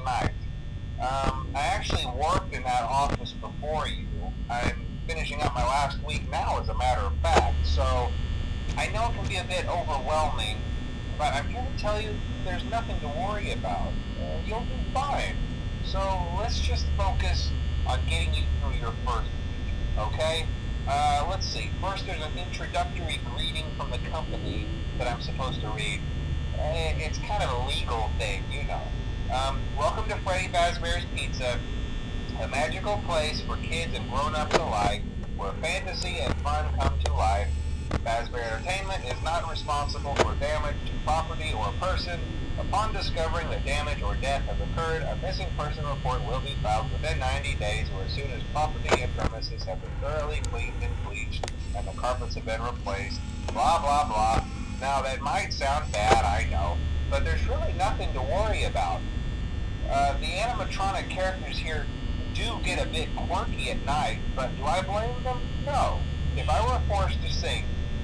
night. I actually worked in that office before you. I'm finishing up my last week now, as a matter of fact, so I know it can be a bit overwhelming, but I'm here to tell you there's nothing to worry about. You'll do fine. So let's just focus on getting you through your first week, okay? Let's see. First, there's an introductory greeting from the company that I'm supposed to read. It's kind of a legal thing, you know. Welcome to Freddy Fazbear's Pizza, a magical place for kids and grown-ups alike, where fantasy and fun come to life. Fazbear Entertainment is not responsible for damage to property or person. Upon discovering that damage or death has occurred, a missing person report will be filed within 90 days or as soon as property and premises have been thoroughly cleaned and bleached and the carpets have been replaced. Blah, blah, blah. Now, that might sound bad, I know, but there's really nothing to worry about. The animatronic characters here do get a bit quirky at night, but do I blame them? No. If I were forced to sing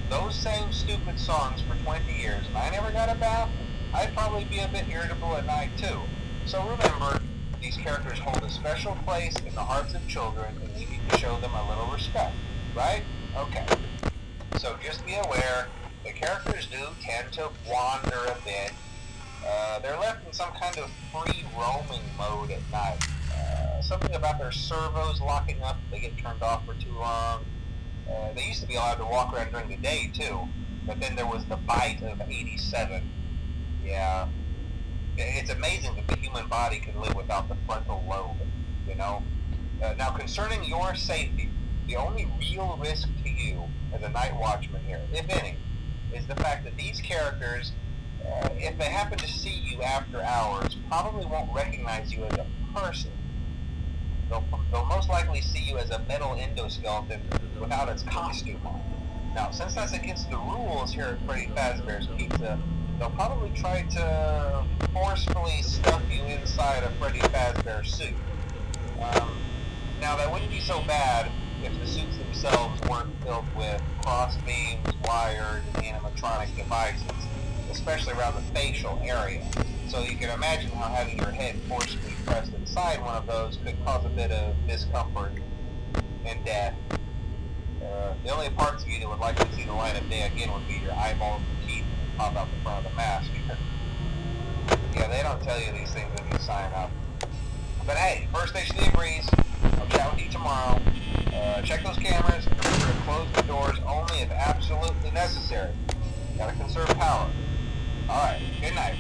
those same stupid songs for 20 years and I never got a bath, I'd probably be a bit irritable at night too. So remember, these characters hold a special place in the hearts of children and we need to show them a little respect, right? Okay. So just be aware, the characters do tend to wander a bit. They're left in some kind of free roaming mode at night. Something about their servos locking up if they get turned off for too long. They used to be allowed to walk around during the day too, but then there was the bite of 87. Yeah, it's amazing that the human body can live without the frontal lobe, you know? Now, concerning your safety, the only real risk to you as a night watchman here, if any, is the fact that these characters, if they happen to see you after hours, probably won't recognize you as a person. They'll most likely see you as a metal endoskeleton without its costume on. Now, since that's against the rules here at Freddy Fazbear's Pizza, they'll probably try to forcefully stuff you inside a Freddy Fazbear suit. Now, that wouldn't be so bad if the suits themselves weren't filled with cross beams, wires, and animatronic devices, especially around the facial area. So you can imagine how having your head forcibly pressed inside one of those could cause a bit of discomfort and death. The only parts of you that would likely see the light of day again would be your eyeballs and teeth that pop out the front of the mask. Yeah, they don't tell you these things when you sign up. But hey, first station of the breeze. I'll chat with you tomorrow. Check those cameras and remember to close the doors only if absolutely necessary. Gotta conserve power. Alright, good night.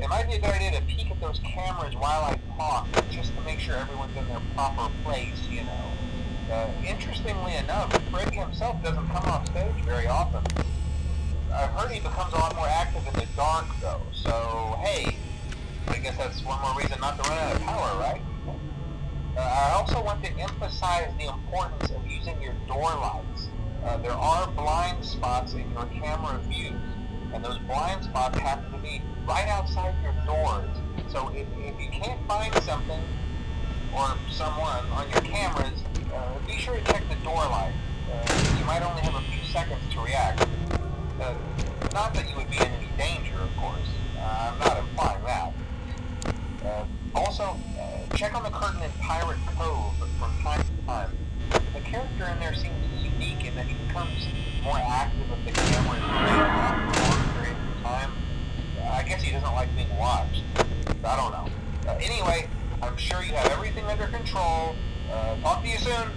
It might be a good idea to peek at those cameras while I talk, just to make sure everyone's in their proper place, you know. Interestingly enough, Freddy himself doesn't come off stage very often. I've heard he becomes a lot more active in the dark, though, so hey, I guess that's one more reason not to run out of power, right? I also want to emphasize the importance of using your door lights. There are blind spots in your camera views, and those blind spots happen to be right outside your doors. So if you can't find something or someone on your cameras, be sure to check the door light. You might only have a few seconds to react. Not that you would be in any danger, of course. I'm not implying that. Also, check on the curtain in Pirate Cove from time to time. The character in there seems unique in that he becomes more active if the camera is remained off for long periods of time. I guess he doesn't like being watched. I don't know. Anyway, I'm sure you have everything under control. Talk to you soon.